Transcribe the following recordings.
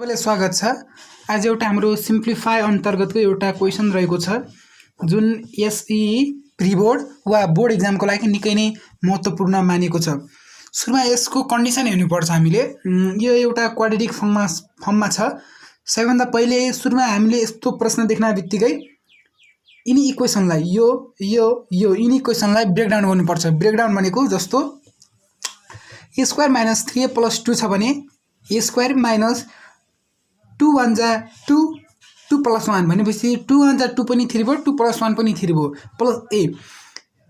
सबैलाई स्वागत छ। आज एउटा हाम्रो सिम्प्लिफाई अन्तर्गतको एउटा क्वेशन रहेको छ जुन एसई प्री-बोर्ड वा बोर्ड एक्जामको लागि निकै नै महत्त्वपूर्ण मानिएको छ। सुरुमा यसको कन्डिसन हेर्नुपर्छ हामीले। यो एउटा क्वाड्रेटिक फर्ममा छ। सबैभन्दा पहिले सुरुमा हामीले यस्तो प्रश्न देख्न बित्तिकै यिनी इक्वेसनलाई यो यिनी इक्वेसनलाई ब्रेकडाउन गर्नुपर्छ। ब्रेकडाउन भनेको जस्तो a square minus 3a plus 2 छ भने a स्क्वायर माइनस 2 1 जा 2 2 प्लस 1 भनेपछि 2 1 जा 2 पनि 3 भयो, 2 प्लस 1 पनि 3 भयो, plus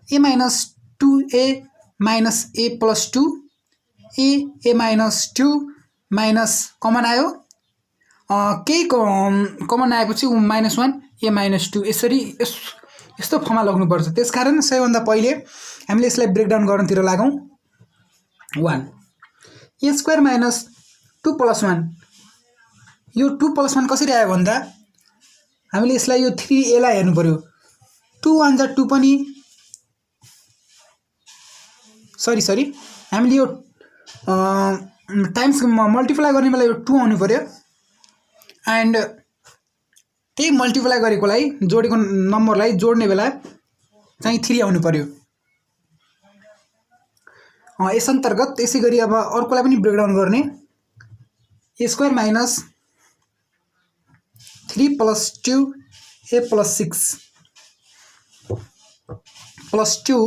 a minus 2a minus a plus 2 a minus 2 minus common आयो, केही कमन आएपछि माइनस 1 a माइनस 2 यसरी यस्तो फर्ममा लाग्नुपर्छ। त्यसकारण सबैभन्दा पहिले हामीले यसलाई ब्रेकडाउन गर्नतिर लागौँ। 1 a स्क्वायर माइनस 2 प्लस 1, यो 2 प्लस 1 कसरी आयो भन्दा हामीले यसलाई यो 3a लाई हेर्नु पर्यो। 2 1 जा 2 पनि सरी हामीले यो टाइम्स मल्टिप्लाई गर्ने बेला यो 2 आउनु पर्यो एन्ड त्यही मल्टिप्लाई गरेकोलाई जोडेको नम्बरलाई जोड्ने बेला चाहिँ 3 आउनु पर्यो। यस अन्तर्गत त्यसै गरी अब अर्कोलाई पनि ब्रेकडाउन गर्ने। a square minus 3 plus 2 a plus 6 plus 2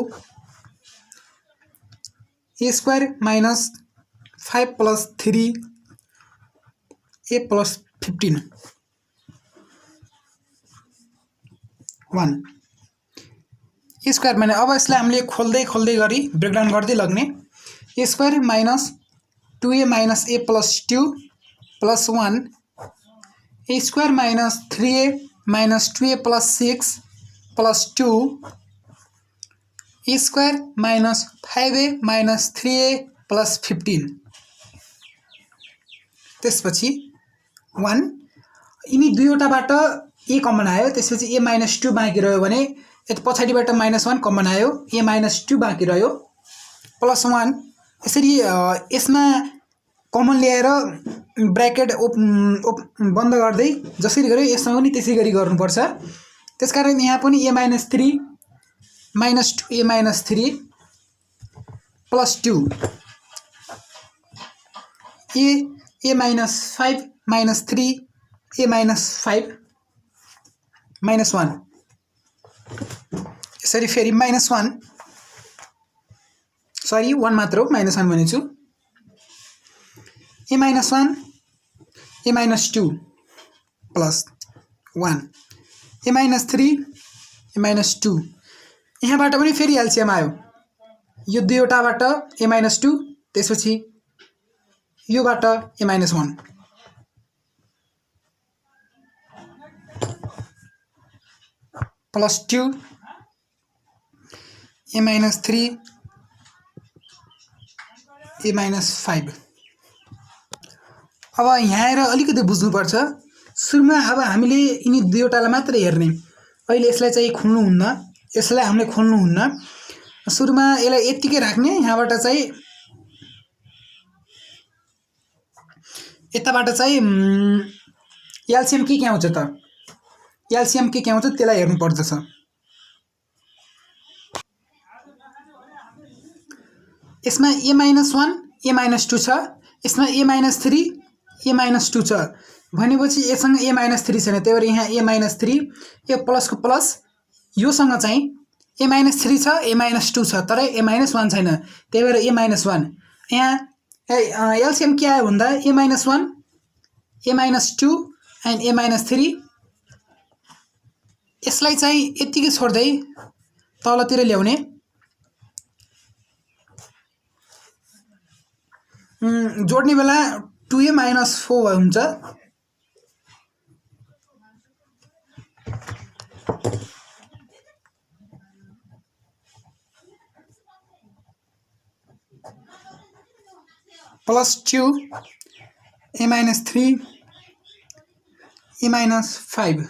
a square minus 5 plus 3 a plus 15 1 a square माने अब यसलाई हामीले खोल्दै गरी ब्रेकडाउन गर्दै लग्ने। a square minus 2a minus a plus 2 plus 1 a square minus 3a minus 2a plus 6 plus 2 a square minus 5a minus 3a plus 15। त्यसपछि 1 यिनी दुईवटाबाट a कमन आयो, त्यसपछि a माइनस 2 बाँकी रह्यो भने यता पछाडिबाट माइनस 1 कमन आयो, a माइनस 2 बाँकी रह्यो, प्लस 1 यसरी यसमा कमन ल्याएर ब्र्याकेट बन्द गर्दै जसरी गर्यो यसमा पनि त्यसै गरी गर्नुपर्छ। त्यसकारण यहाँ पनि a minus 3 minus 2 a minus 3 plus 2 a minus 5 minus 3 a minus 5 minus 1 यसरी फेरि माइनस 1 सरी 1 मात्र हो, minus 1 भनेछु। a minus 1 a minus 2 plus 1 a minus 3 a minus 2 यहाँबाट पनि फेरि एलसिएम आयो, यो दुईवटाबाट a माइनस 2 त्यसपछि योबाट a minus 1 plus 2 a minus 3 a minus 5। अब यहाँ आएर अलिकति बुझ्नुपर्छ। सुरुमा अब हामीले यिनी दुईवटालाई मात्र हेर्ने, अहिले यसलाई चाहिँ खोल्नुहुन्न, यसलाई हामीले खोल्नुहुन्न। सुरुमा यसलाई यतिकै राख्ने, यहाँबाट चाहिँ यताबाट चाहिँ एलसिएम के आउँछ त, एलसिएम के आउँछ त्यसलाई हेर्नु पर्दछ। यसमा a माइनस 1 a माइनस 2 छ, यसमा a माइनस 3 a माइनस 2 छ भनेपछि यससँग a माइनस 3 छैन, त्यही भएर यहाँ a माइनस 3 यो प्लसको प्लस योसँग चाहिँ a माइनस 3 छ a माइनस 2 छ तर a माइनस 1 छैन, त्यही भएर a माइनस 1। यहाँ एलसिएम के आयो भन्दा a minus 1 a minus 2 and a minus 3। यसलाई चाहिँ यतिकै छोड्दै तलतिर ल्याउने, जोड्ने बेला 2a माइनस 4 हुन्छ, plus 2 a minus 3 a minus 5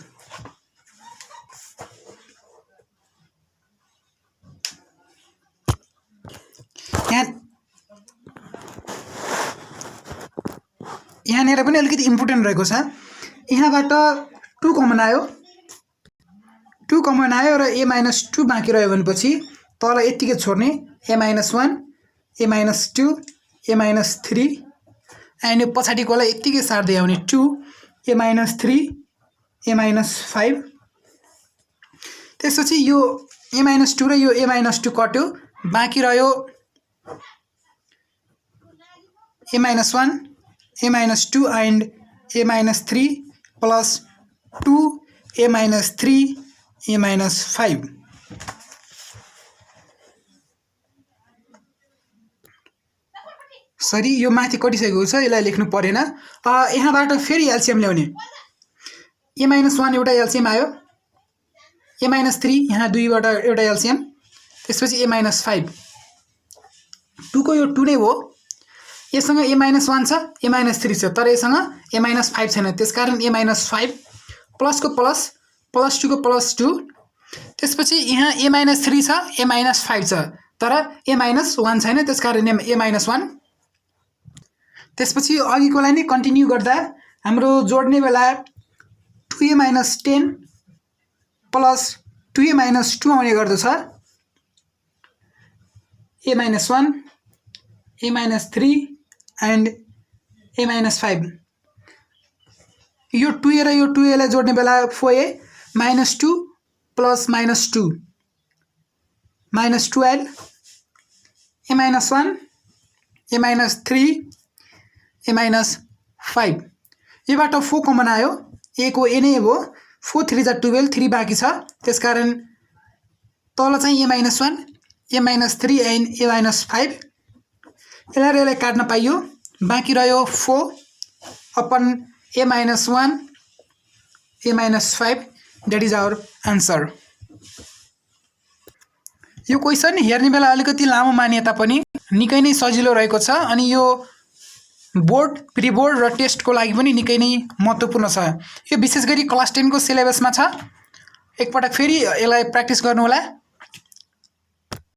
यहाँ यहाँनिर पनि अलिकति इम्पोर्टेन्ट रहेको छ। यहाँबाट 2 कमन आयो, 2 कमन आयो र a-2 बाँकी रह्यो भनेपछि तल यतिकै छोड्ने a-1 a-2 a-3 एन्ड यो पछाडिकोलाई यतिकै सार्दै आउने 2 a-3 a-5। त्यसपछि यो a-2 र यो a-2 कट्यो, बाँकी रह्यो a-1 a-2 and a-3 plus 2 a-3 a-5। Sorry यो माथि कटिसकेको छ, यसलाई लेख्नु परेन। यहाँबाट फेरि एलसीएम ल्याउने a-1 एउटा एलसीएम आयो, a-3 यहाँ 2 बाट एउटा एलसीएम, त्यसपछि a-5 2 को यो 2 नै हो। यससँग a-1 छ a-3 छ, तर यससँग a-5 छैन, त्यसकारण a-5 प्लस को प्लस प्लस 2 को प्लस 2। त्यसपछि यहाँ a-3 छ a-5 छ, तर a-1 छैन, त्यसकारण a-1। त्यसपछि अघिकोलाई नै कन्टिन्यू गर्दा हाम्रो जोड्ने बेला 2a-10 प्लस 2a-2 आउने गर्दछ, a-1 a-3 एन्ड a-5। यो 2a र यो 2a लाई जोड्ने बेला 4a -2 plus -2 -12 a-1 a-3 a-5। योबाट 4 कमन आयो, a को a नै हो, 4 3 जा 12 3 बाँकी छ, त्यसकारण तल चाहिँ a-1 a-3 एन्ड a-5। यसलाई र यसलाई काट्न पाइयो, बाँकी रह्यो 4 upon a-1 a-5। That is our answer. यो क्वेसन हेर्ने बेला अलिकति लामो मानिए तापनि निकै नै सजिलो रहेको छ, अनि यो बोर्ड प्री बोर्ड र टेस्टको लागि पनि निकै नै महत्त्वपूर्ण छ। यो विशेष गरी क्लास 10 को सिलेबसमा छ। एकपटक फेरि यसलाई प्र्याक्टिस गर्नु होला।